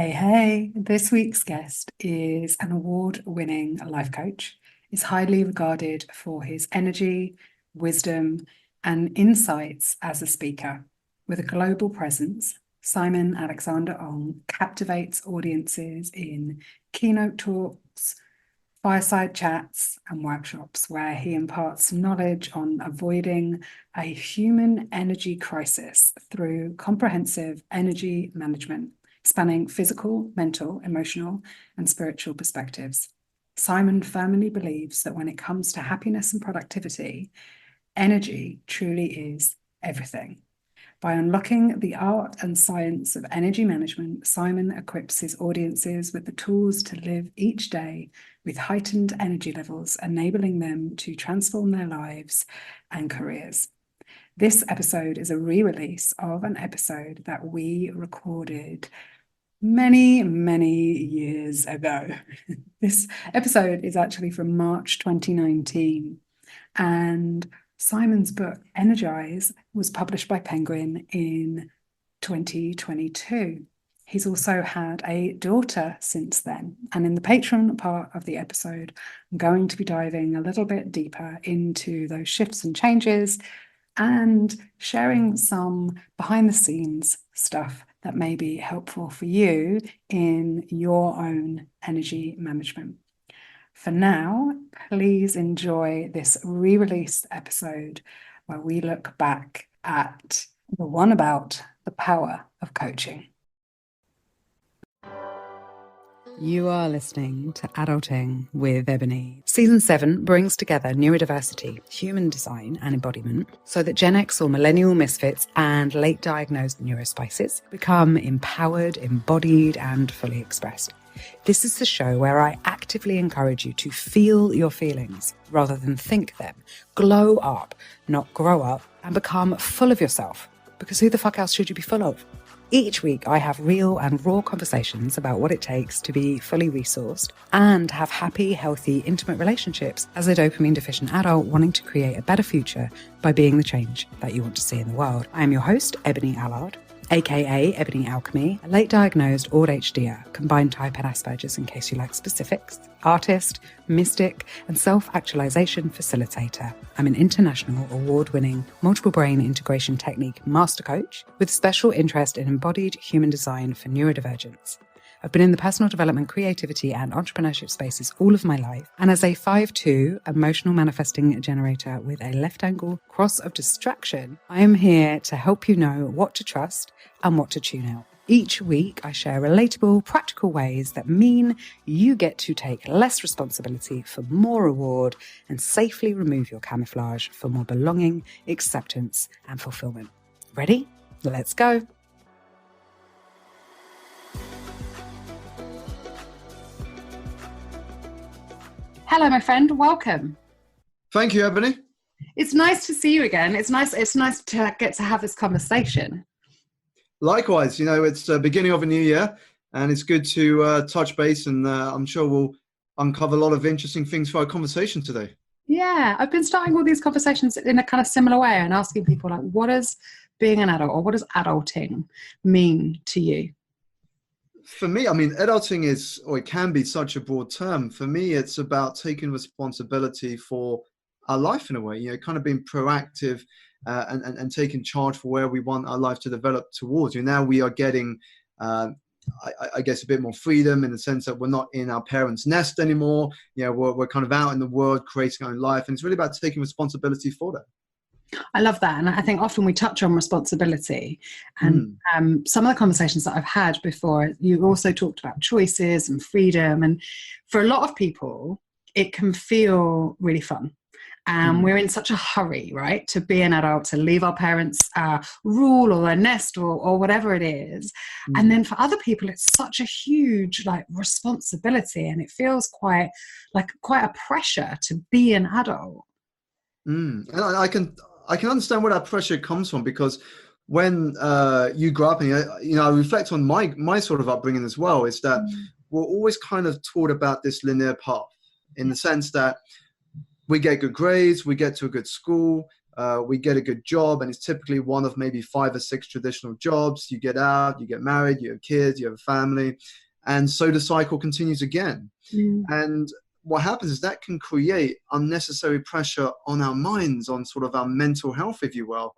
Hey, this week's guest is an award-winning life coach. Is highly regarded for his energy, wisdom, and insights as a speaker. With a global presence, Simon Alexander Ong captivates audiences in keynote talks, fireside chats, and workshops where he imparts knowledge on avoiding a human energy crisis through comprehensive energy management, spanning physical, mental, emotional, and spiritual perspectives. Simon firmly believes that when it comes to happiness and productivity, energy truly is everything. By unlocking the art and science of energy management, Simon equips his audiences with the tools to live each day with heightened energy levels, enabling them to transform their lives and careers. This episode is a re-release of an episode that we recorded many, many years ago. This episode is actually from March 2019, and Simon's book, Energize, was published by Penguin in 2022. He's also had a daughter since then. And in the Patron part of the episode, I'm going to be diving a little bit deeper into those shifts and changes and sharing some behind the scenes stuff that may be helpful for you in your own energy management. For now, please enjoy this re-released episode where we look back at the one about the power of coaching. You are listening to Adulting with Ebonie. Season 7 brings together neurodiversity, human design and embodiment so that Gen X or millennial misfits and late diagnosed neurospices become empowered, embodied and fully expressed. This is the show where I actively encourage you to feel your feelings rather than think them. Glow up, not grow up, and become full of yourself. Because who the fuck else should you be full of? Each week, I have real and raw conversations about what it takes to be fully resourced and have happy, healthy, intimate relationships as a dopamine-deficient adult wanting to create a better future by being the change that you want to see in the world. I am your host, Ebonie Allard, aka Ebonie Alchemy, a late diagnosed ADHDer, combined type and Asperger's in case you like specifics, artist, mystic, and self-actualization facilitator. I'm an international award-winning multiple brain integration technique master coach with special interest in embodied human design for neurodivergence. I've been in the personal development, creativity, and entrepreneurship spaces all of my life. And as a 5'2" emotional manifesting generator with a left angle cross of distraction, I am here to help you know what to trust and what to tune out. Each week, I share relatable, practical ways that mean you get to take less responsibility for more reward and safely remove your camouflage for more belonging, acceptance, and fulfillment. Ready? Let's go. Hello, my friend. Welcome. Thank you, Ebonie. It's nice to see you again. It's nice to get to have this conversation. Likewise, it's the beginning of a new year, and it's good to touch base, and I'm sure we'll uncover a lot of interesting things for our conversation today. Yeah, I've been starting all these conversations in a kind of similar way and asking people, like, what does being an adult or what does adulting mean to you? For me, adulting is, or it can be, such a broad term. For me, it's about taking responsibility for our life in a way, kind of being proactive and taking charge for where we want our life to develop towards. Now we are getting, I guess, a bit more freedom in the sense that we're not in our parents' nest anymore. We're kind of out in the world creating our own life. And it's really about taking responsibility for that. I love that. And I think often we touch on responsibility and some of the conversations that I've had before, you also talked about choices and freedom. And for a lot of people, it can feel really fun. We're in such a hurry, right, to be an adult, to leave our parents' rule or their nest or whatever it is. And then for other people, it's such a huge responsibility, and it feels quite a pressure to be an adult. And I can understand where that pressure comes from, because when you grow up, and I reflect on my sort of upbringing as well, is that we're always kind of taught about this linear path, in the sense that we get good grades, we get to a good school, We get a good job, and it's typically one of maybe 5 or 6 traditional jobs. You get out, you get married, you have kids, you have a family, and so the cycle continues again. And what happens is that can create unnecessary pressure on our minds, on sort of our mental health, if you will.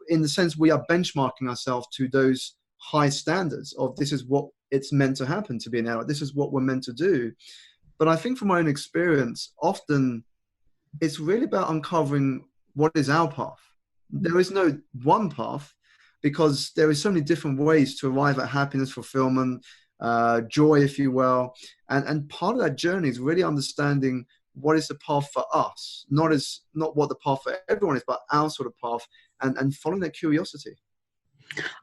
In the sense, we are benchmarking ourselves to those high standards of this is what it's meant to happen to be an adult. This is what we're meant to do. But I think from my own experience, often it's really about uncovering what is our path. There is no one path, because there is so many different ways to arrive at happiness, fulfillment, joy, if you will. And part of that journey is really understanding what is the path for us, not what the path for everyone is, but our sort of path, and following that curiosity.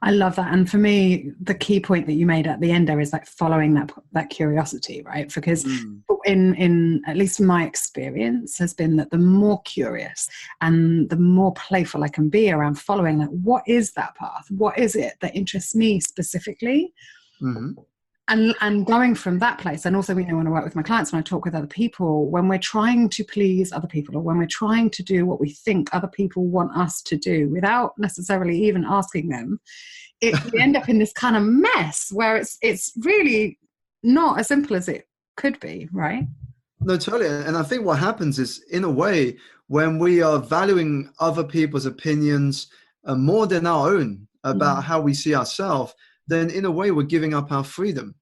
I love that. And for me, the key point that you made at the end there is like following that curiosity, right? Because in at least my experience has been that the more curious and the more playful I can be around following that, what is that path? What is it that interests me specifically? And going from that place, and also, when I work with my clients, when I talk with other people, when we're trying to please other people, or when we're trying to do what we think other people want us to do without necessarily even asking them, we end up in this kind of mess where it's really not as simple as it could be, right? No, totally. And I think what happens is, in a way, when we are valuing other people's opinions more than our own about how we see ourselves, then in a way we're giving up our freedom.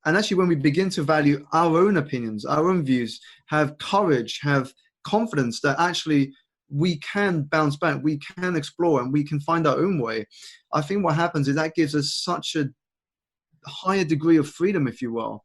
And actually, when we begin to value our own opinions, our own views, have courage, have confidence that actually we can bounce back, we can explore, and we can find our own way, I think what happens is that gives us such a higher degree of freedom, if you will,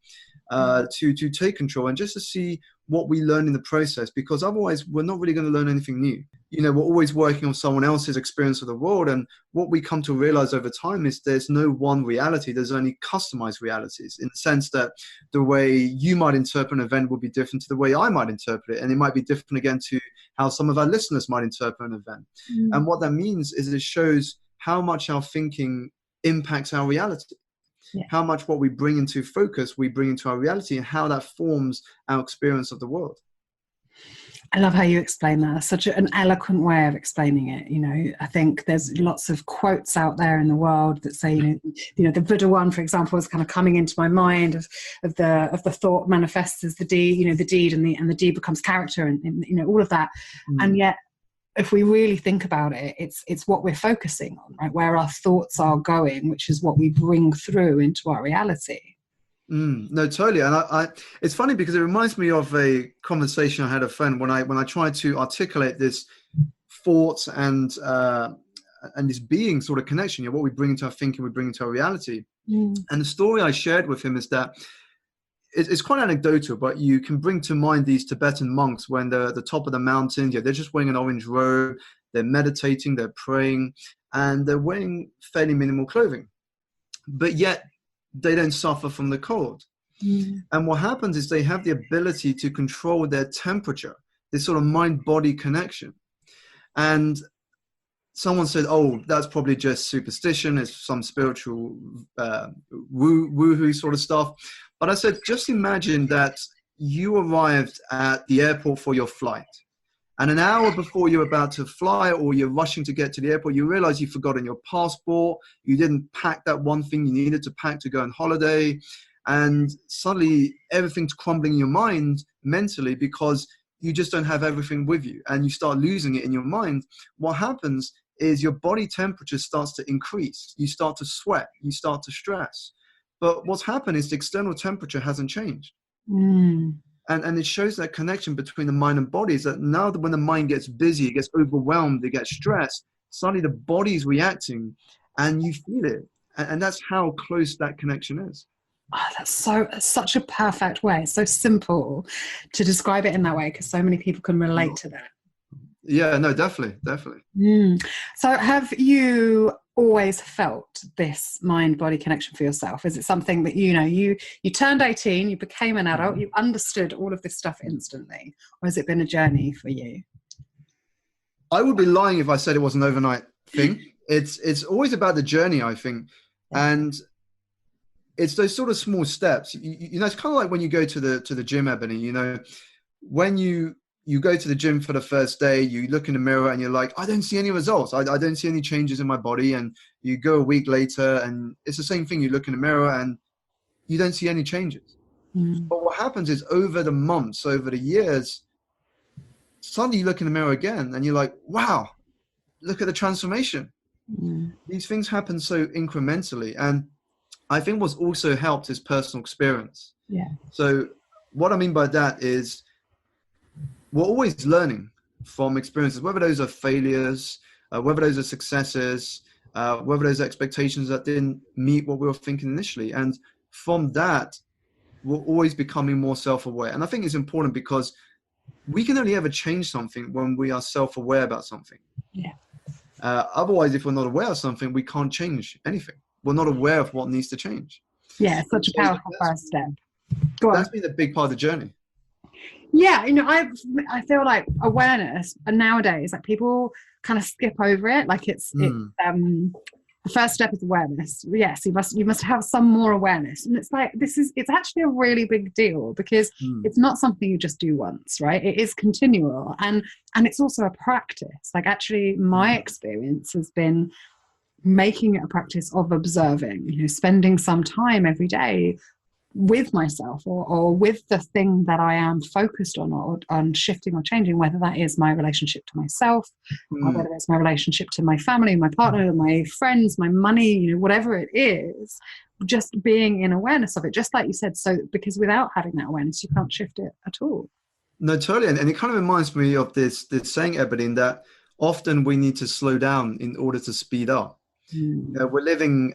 to take control and just to see what we learn in the process, because otherwise we're not really going to learn anything new. We're always working on someone else's experience of the world, and what we come to realize over time is there's no one reality. There's only customized realities, in the sense that the way you might interpret an event will be different to the way I might interpret it, and it might be different again to how some of our listeners might interpret an event. And what that means is it shows how much our thinking impacts our reality. How much what we bring into focus, we bring into our reality, and how that forms our experience of the world. I love how you explain that. It's such an eloquent way of explaining it. I think there's lots of quotes out there in the world that say, the Buddha one, for example, is kind of coming into my mind of the thought manifests as the deed, the deed, and the deed becomes character, and all of that. And yet, if we really think about it, it's what we're focusing on, right? Where our thoughts are going, which is what we bring through into our reality. No, totally. And it's funny because it reminds me of a conversation I had with a friend when I tried to articulate this thoughts and this being sort of connection, what we bring into our thinking, we bring into our reality. And the story I shared with him is that it's quite anecdotal, but you can bring to mind these Tibetan monks when they're at the top of the mountains. They're just wearing an orange robe, they're meditating, they're praying, and they're wearing fairly minimal clothing. But yet, they don't suffer from the cold. And what happens is they have the ability to control their temperature, this sort of mind-body connection. And someone said, oh, that's probably just superstition, it's some spiritual woo-hoo sort of stuff. But I said, just imagine that you arrived at the airport for your flight, and an hour before you're about to fly, or you're rushing to get to the airport, you realize you've forgotten your passport, you didn't pack that one thing you needed to pack to go on holiday, and suddenly everything's crumbling in your mind mentally because you just don't have everything with you, and you start losing it in your mind. What happens is your body temperature starts to increase, you start to sweat, you start to stress. But what's happened is the external temperature hasn't changed. And it shows that connection between the mind and body, is that now that when the mind gets busy, it gets overwhelmed, it gets stressed, suddenly the body's reacting and you feel it. And that's how close that connection is. Oh, that's such a perfect way. It's so simple to describe it in that way, because so many people can relate to that. Yeah, no, definitely. So have you always felt this mind-body connection for yourself? Is it something that, you turned 18, you became an adult, you understood all of this stuff instantly? Or has it been a journey for you? I would be lying if I said it was an overnight thing. It's always about the journey, I think. And it's those sort of small steps. It's kind of like when you go to the gym, Ebonie, when you you go to the gym for the first day, you look in the mirror and you're like, I don't see any results. I don't see any changes in my body. And you go a week later and it's the same thing. You look in the mirror and you don't see any changes. But what happens is over the months, over the years, suddenly you look in the mirror again and you're like, wow, look at the transformation. These things happen so incrementally. And I think what's also helped is personal experience. Yeah. So what I mean by that is we're always learning from experiences, whether those are failures, whether those are successes, whether those are expectations that didn't meet what we were thinking initially. And from that, we're always becoming more self-aware. And I think it's important because we can only ever change something when we are self-aware about something. Yeah. Otherwise, if we're not aware of something, we can't change anything. We're not aware of what needs to change. Yeah, it's such a powerful first step. Go on. That's been a big part of the journey. Yeah, I feel like awareness, and nowadays, like people kind of skip over it. Like it's the first step is awareness. Yes, you must have some more awareness, and it's like it's actually a really big deal because it's not something you just do once, right? It is continual, and it's also a practice. Like actually, my experience has been making it a practice of observing. Spending some time every day with myself or with the thing that I am focused on or on shifting or changing, whether that is my relationship to myself or whether it's my relationship to my family, my partner, my friends, my money, whatever it is, just being in awareness of it, just like you said. So because without having that awareness, you can't shift it at all. No, totally. And it kind of reminds me of this saying, Ebonie, that often we need to slow down in order to speed up. We're living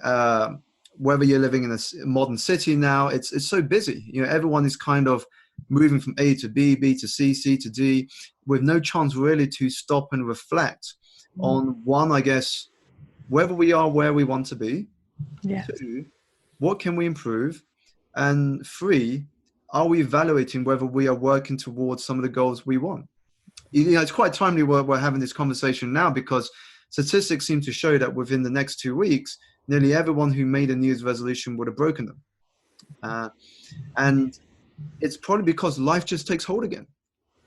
whether you're living in a modern city now, it's so busy. Everyone is kind of moving from A to B, B to C, C to D, with no chance really to stop and reflect on one, I guess, whether we are where we want to be. Yeah. Two, what can we improve? And three, are we evaluating whether we are working towards some of the goals we want? It's quite timely we're having this conversation now because statistics seem to show that within the next 2 weeks, nearly everyone who made a New Year's resolution would have broken them. And it's probably because life just takes hold again.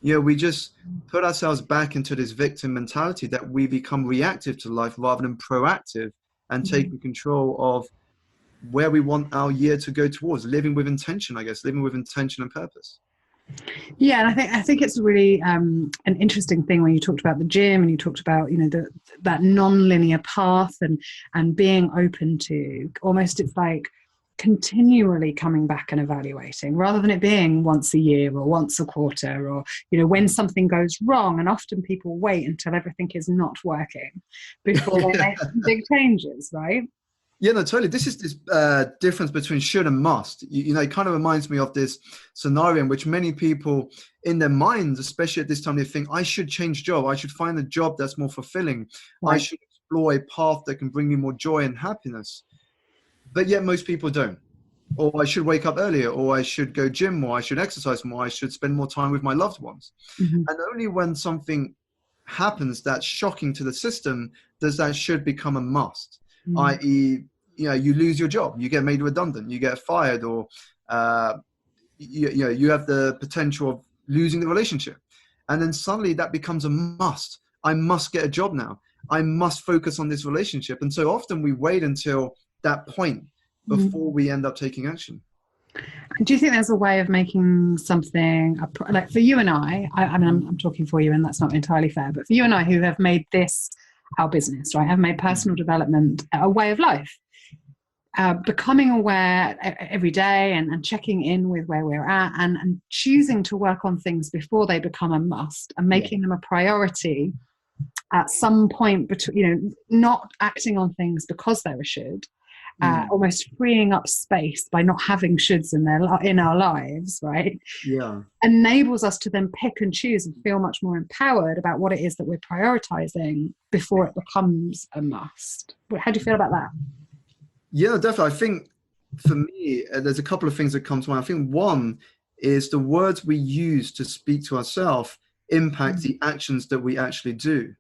We just put ourselves back into this victim mentality that we become reactive to life rather than proactive and taking control of where we want our year to go towards, living with intention, I guess, living with intention and purpose. Yeah, and I think it's really an interesting thing when you talked about the gym and you talked about that non-linear path and being open to almost, it's like continually coming back and evaluating rather than it being once a year or once a quarter or when something goes wrong. And often people wait until everything is not working before they make big changes, right? Yeah, no, totally. This is this difference between should and must. It kind of reminds me of this scenario in which many people in their minds, especially at this time, they think, I should change job. I should find a job that's more fulfilling. Right. I should explore a path that can bring me more joy and happiness. But yet most people don't. Or I should wake up earlier, or I should go gym more, I should exercise more, I should spend more time with my loved ones. And only when something happens that's shocking to the system does that should become a must. I.e., you lose your job, you get made redundant, you get fired, or you have the potential of losing the relationship, and then suddenly that becomes a must. I must get a job now. I must focus on this relationship, and so often we wait until that point before we end up taking action. Do you think there's a way of making something like for you and I mean, I'm talking for you, and that's not entirely fair, but for you and I who have made this our business, right? Have made personal development a way of life. Becoming aware every day and checking in with where we're at and choosing to work on things before they become a must and making them a priority at some point between, not acting on things because they're a should, almost freeing up space by not having shoulds in our lives, right? Yeah. Enables us to then pick and choose and feel much more empowered about what it is that we're prioritizing before it becomes a must. How do you feel about that? Yeah, definitely. I think for me, there's a couple of things that come to mind. I think one is the words we use to speak to ourselves impact the actions that we actually do.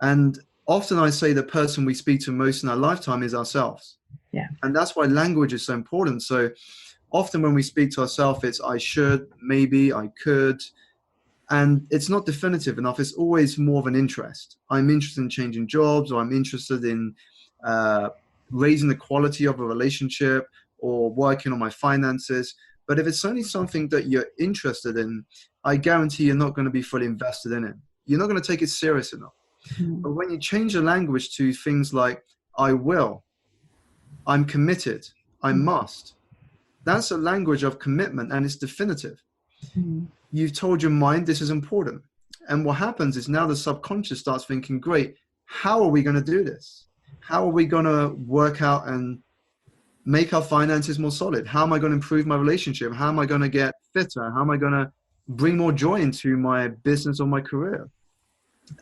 And often I say the person we speak to most in our lifetime is ourselves. Yeah. And that's why language is so important. So often when we speak to ourselves, it's I should, maybe, I could. And it's not definitive enough. It's always more of an interest. I'm interested in changing jobs, or I'm interested in uh, raising the quality of a relationship, or working on my finances. But if it's only something that you're interested in, I guarantee you're not going to be fully invested in it. You're not going to take it serious enough. Mm. But when you change the language to things like, I will, I'm committed, I must, that's a language of commitment, and it's definitive. Mm. You've told your mind this is important. And what happens is now the subconscious starts thinking, great, how are we going to do this? How are we going to work out and make our finances more solid? How am I going to improve my relationship? How am I going to get fitter? How am I going to bring more joy into my business or my career?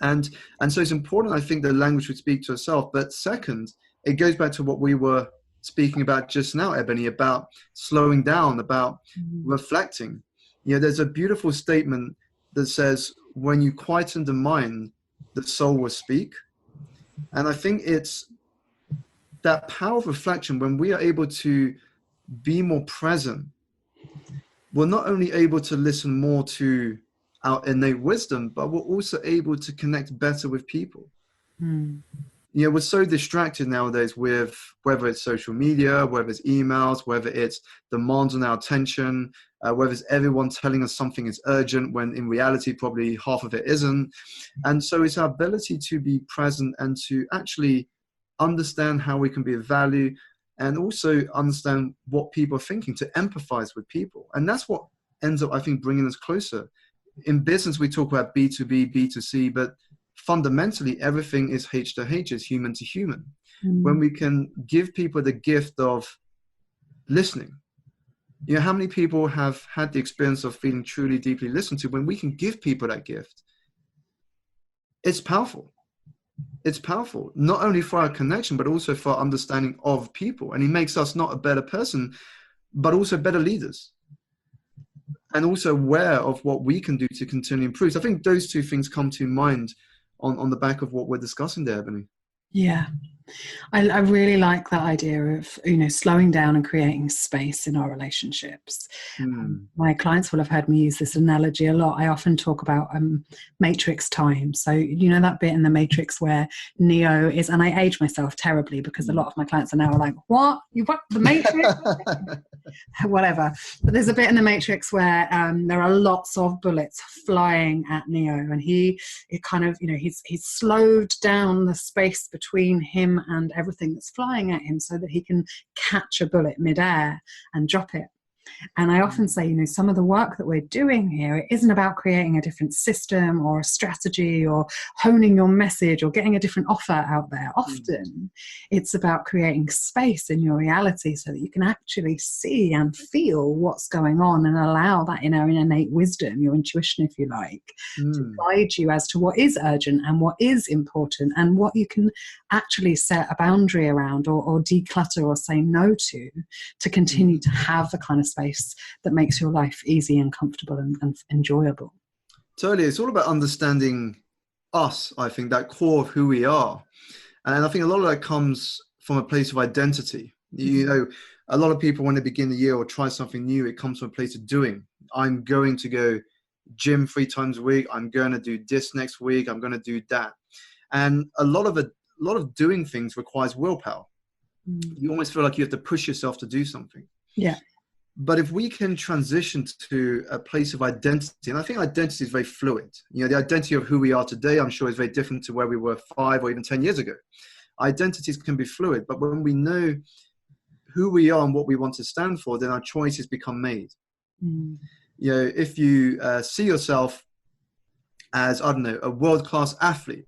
And so it's important, I think, the language would speak to itself. But second, it goes back to what we were speaking about just now, Ebonie, about slowing down, about reflecting. There's a beautiful statement that says, when you quieten the mind, the soul will speak. And I think it's that power of reflection. When we are able to be more present, we're not only able to listen more to our innate wisdom, but we're also able to connect better with people. Mm. We're so distracted nowadays with whether it's social media, whether it's emails, whether it's demands on our attention, whether it's everyone telling us something is urgent when in reality probably half of it isn't. And so it's our ability to be present and to actually understand how we can be of value, and also understand what people are thinking, to empathize with people. And that's what ends up, I think, bringing us closer. In business, we talk about B2B, B2C, but fundamentally, everything is H to H, is human to human. When we can give people the gift of listening, how many people have had the experience of feeling truly, deeply listened to? When we can give people that gift, it's powerful. It's powerful, not only for our connection, but also for our understanding of people. And it makes us not a better person, but also better leaders, and also aware of what we can do to continue to improve. So I think those two things come to mind on the back of what we're discussing there, Ebonie. Yeah. I really like that idea of, slowing down and creating space in our relationships. My clients will have heard me use this analogy a lot. I often talk about matrix time. So, that bit in the matrix where Neo is, and I age myself terribly because a lot of my clients are now like, what? You what? The matrix? Whatever. But there's a bit in the matrix where there are lots of bullets flying at Neo, and he's slowed down the space between him and everything that's flying at him so that he can catch a bullet midair and drop it. And I often say, some of the work that we're doing here, it isn't about creating a different system or a strategy or honing your message or getting a different offer out there. Often it's about creating space in your reality so that you can actually see and feel what's going on, and allow that inner and innate wisdom, your intuition, if you like, to guide you as to what is urgent and what is important, and what you can actually set a boundary around or declutter or say no to continue to have the kind of space that makes your life easy and comfortable and enjoyable. Totally. It's all about understanding us, I think, that core of who we are. And I think a lot of that comes from a place of identity. A lot of people, when they begin the year or try something new, it comes from a place of doing. I'm going to go gym 3 times a week. I'm going to do this next week. I'm going to do that. And a lot of doing things requires willpower. You almost feel like you have to push yourself to do something. Yeah. But if we can transition to a place of identity, and I think identity is very fluid. The identity of who we are today, I'm sure, is very different to where we were 5 or even 10 years ago. Identities can be fluid, but when we know who we are and what we want to stand for, then our choices become made. If you see yourself as, I don't know, a world-class athlete,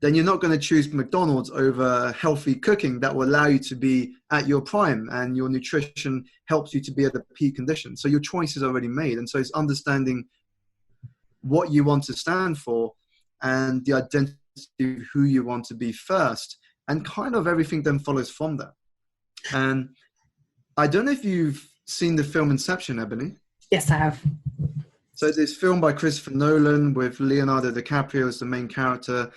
then you're not going to choose McDonald's over healthy cooking that will allow you to be at your prime, and your nutrition helps you to be at the peak condition. So your choice is already made. And so it's understanding what you want to stand for and the identity of who you want to be first, and kind of everything then follows from that. And I don't know if you've seen the film Inception, Ebonie. Yes, I have. So this film by Christopher Nolan with Leonardo DiCaprio as the main character,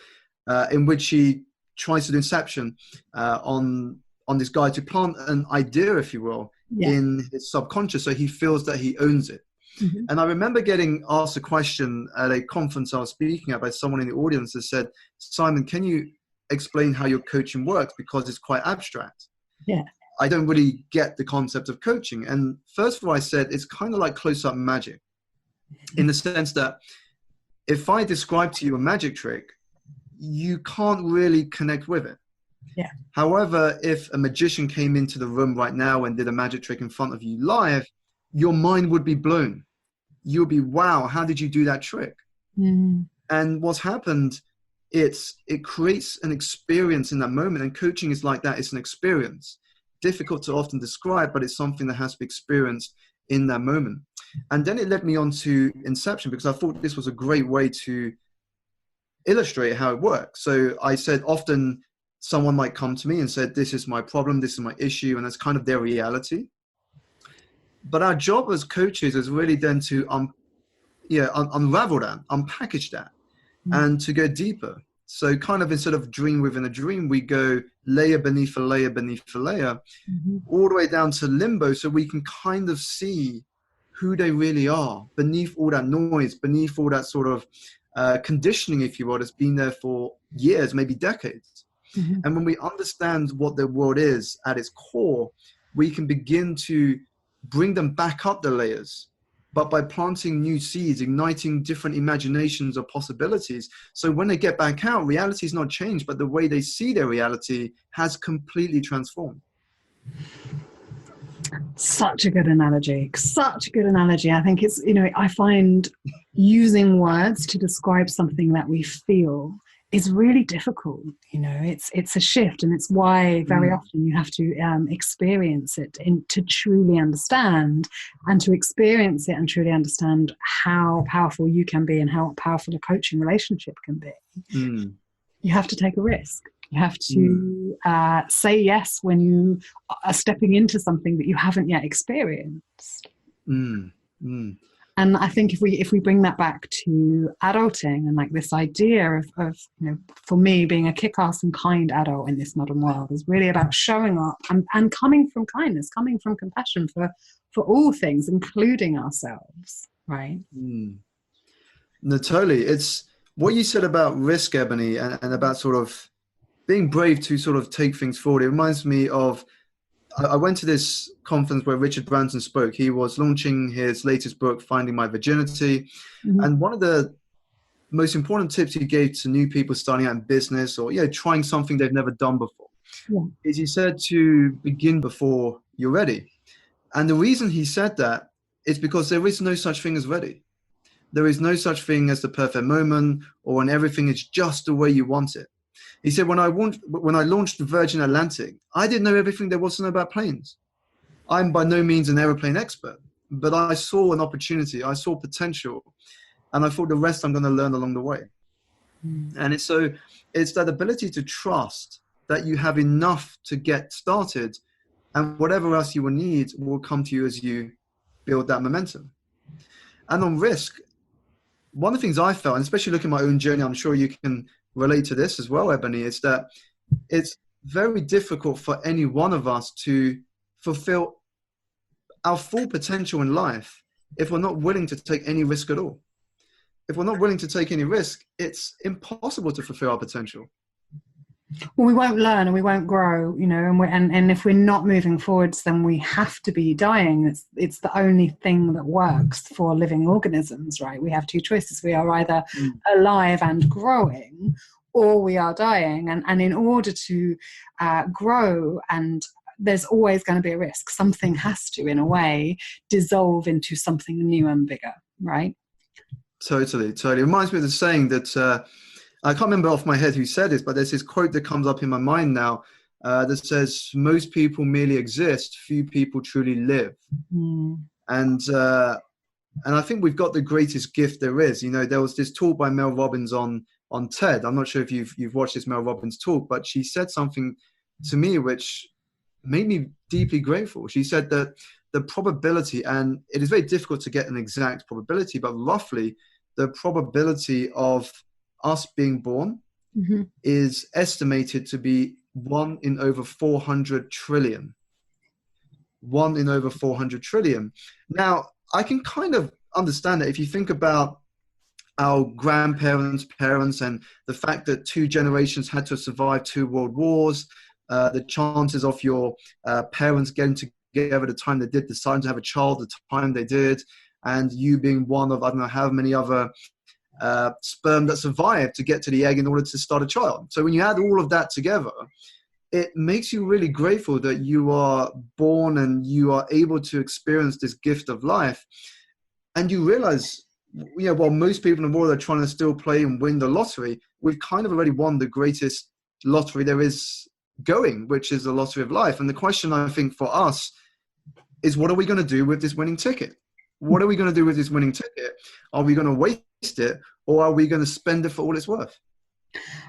in which he tries to do inception on this guy to plant an idea, if you will, in his subconscious, so he feels that he owns it. Mhm. And I remember getting asked a question at a conference I was speaking at by someone in the audience that said, Simon, can you explain how your coaching works? Because it's quite abstract. Yeah. I don't really get the concept of coaching. And first of all, I said, it's kind of like close-up magic, in the sense that if I describe to you a magic trick, you can't really connect with it. Yeah. However, if a magician came into the room right now and did a magic trick in front of you live, your mind would be blown. You'll be, wow, how did you do that trick? Mm. And what's happened, it creates an experience in that moment. And coaching is like that. It's an experience. Difficult to often describe, but it's something that has to be experienced in that moment. And then it led me on to Inception, because I thought this was a great way to illustrate how it works. So I said, often someone might come to me and said, this is my problem, this is my issue, and that's kind of their reality. But our job as coaches is really then to unravel that, unpackage that, and to go deeper. So kind of instead of dream within a dream, we go layer beneath a layer beneath a layer, all the way down to limbo, so we can kind of see who they really are beneath all that noise, beneath all that sort of conditioning, if you will, that's been there for years, maybe decades. And when we understand what the world is at its core, we can begin to bring them back up the layers, but by planting new seeds, igniting different imaginations or possibilities. So when they get back out, reality is not changed, but the way they see their reality has completely transformed. Such a good analogy. Such a good analogy. I think it's, I find using words to describe something that we feel is really difficult. It's a shift, and it's why very often you have to experience it to truly understand, and to experience it and truly understand how powerful you can be and how powerful a coaching relationship can be. You have to take a risk. You have to say yes when you are stepping into something that you haven't yet experienced. And I think if we bring that back to adulting, and like this idea of for me, being a kick-ass and kind adult in this modern world is really about showing up and coming from kindness, coming from compassion for all things, including ourselves, right? No, totally. It's what you said about risk, Ebonie, and about sort of being brave to sort of take things forward. It reminds me of, I went to this conference where Richard Branson spoke. He was launching his latest book, Finding My Virginity. And one of the most important tips he gave to new people starting out in business, or trying something they've never done before, is he said to begin before you're ready. And the reason he said that is because there is no such thing as ready. There is no such thing as the perfect moment, or when everything is just the way you want it. He said, when I launched the Virgin Atlantic, I didn't know everything there was to know about planes. I'm by no means an aeroplane expert, but I saw an opportunity, I saw potential, and I thought the rest I'm going to learn along the way. And it's that ability to trust that you have enough to get started, and whatever else you will need will come to you as you build that momentum. And on risk, one of the things I felt, and especially looking at my own journey, I'm sure you can relate to this as well, Ebonie, is that it's very difficult for any one of us to fulfill our full potential in life if we're not willing to take any risk at all. If we're not willing to take any risk, it's impossible to fulfill our potential. Well, we won't learn and we won't grow, and if we're not moving forwards, then we have to be dying. It's the only thing that works for living organisms, right? We have two choices. We are either alive and growing, or we are dying. And in order to grow, and there's always going to be a risk. Something has to, in a way, dissolve into something new and bigger, right? Totally. It reminds me of the saying that I can't remember off my head who said this, but there's this quote that comes up in my mind now that says, most people merely exist, few people truly live. And I think we've got the greatest gift there is. There was this talk by Mel Robbins on TED. I'm not sure if you've watched this Mel Robbins talk, but she said something to me which made me deeply grateful. She said that the probability, and it is very difficult to get an exact probability, but roughly the probability of us being born is estimated to be 1 in over 400 trillion. 1 in over 400 trillion. Now, I can kind of understand that if you think about our grandparents, parents, and the fact that 2 generations had to survive 2 world wars, the chances of your parents getting together the time they did, deciding to have a child the time they did, and you being one of, I don't know how many other sperm that survived to get to the egg in order to start a child. So when you add all of that together, it makes you really grateful that you are born and you are able to experience this gift of life. And you realize, while most people in the world are trying to still play and win the lottery, we've kind of already won the greatest lottery there is going, which is the lottery of life. And the question, I think, for us is, what are we going to do with this winning ticket? What are we going to do with this winning ticket? Are we going to waste it, or are we going to spend it for all it's worth?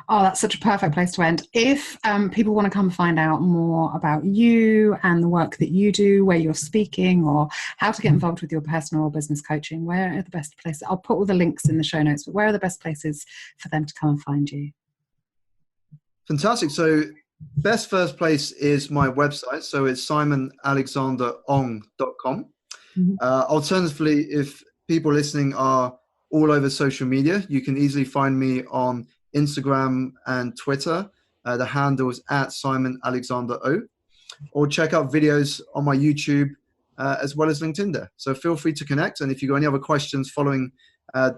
Oh, that's such a perfect place to end. If people want to come find out more about you and the work that you do, where you're speaking, or how to get involved with your personal or business coaching, where are the best places? I'll put all the links in the show notes, but where are the best places for them to come and find you? Fantastic. So best first place is my website. So it's simonalexanderong.com. Mm-hmm. Alternatively, if people listening are all over social media, you can easily find me on Instagram and Twitter. The handle is @SimonAlexanderO, or check out videos on my YouTube as well as LinkedIn there. So feel free to connect. And if you've got any other questions following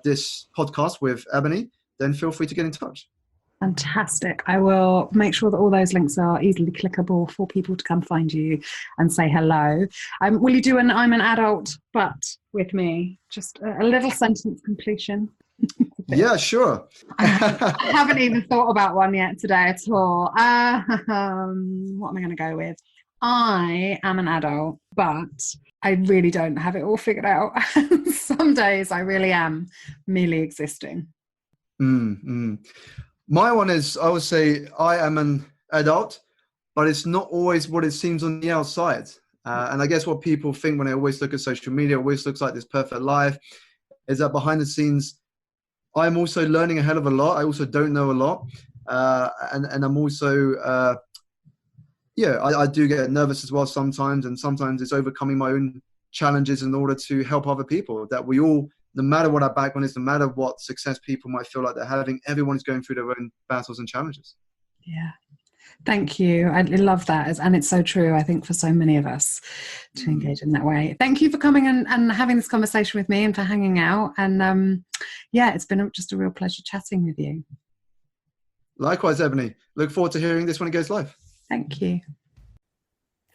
this podcast with Ebonie, then feel free to get in touch. Fantastic. I will make sure that all those links are easily clickable for people to come find you and say hello. Will you do an I'm an adult but with me? Just a little sentence completion. Yeah, sure. I haven't even thought about one yet today at all. What am I going to go with? I am an adult, but I really don't have it all figured out. Some days I really am merely existing. My one is, I would say, I am an adult, but it's not always what it seems on the outside. And I guess what people think when they always look at social media, always looks like this perfect life, is that behind the scenes, I'm also learning a hell of a lot. I also don't know a lot. And I'm also, I do get nervous as well sometimes. And sometimes it's overcoming my own challenges in order to help other people. That we all, no matter what our background is, no matter what success people might feel like they're having, everyone's going through their own battles and challenges. Yeah. Thank you. I love that. And it's so true, I think, for so many of us to engage in that way. Thank you for coming and having this conversation with me and for hanging out. And it's been just a real pleasure chatting with you. Likewise, Ebonie. Look forward to hearing this when it goes live. Thank you.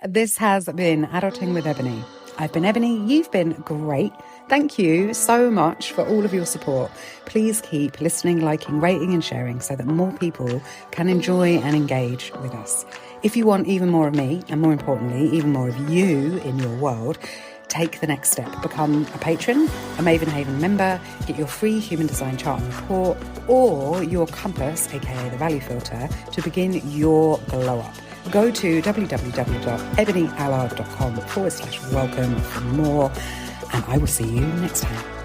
This has been Adulting with Ebonie. I've been Ebonie. You've been great. Thank you so much for all of your support. Please keep listening, liking, rating and sharing so that more people can enjoy and engage with us. If you want even more of me, and more importantly, even more of you in your world, take the next step. Become a patron, a Maven Haven member, get your free human design chart and report, or your compass, aka the value filter, to begin your glow up. Go to www.ebonieallard.com/welcome for more, and I will see you next time.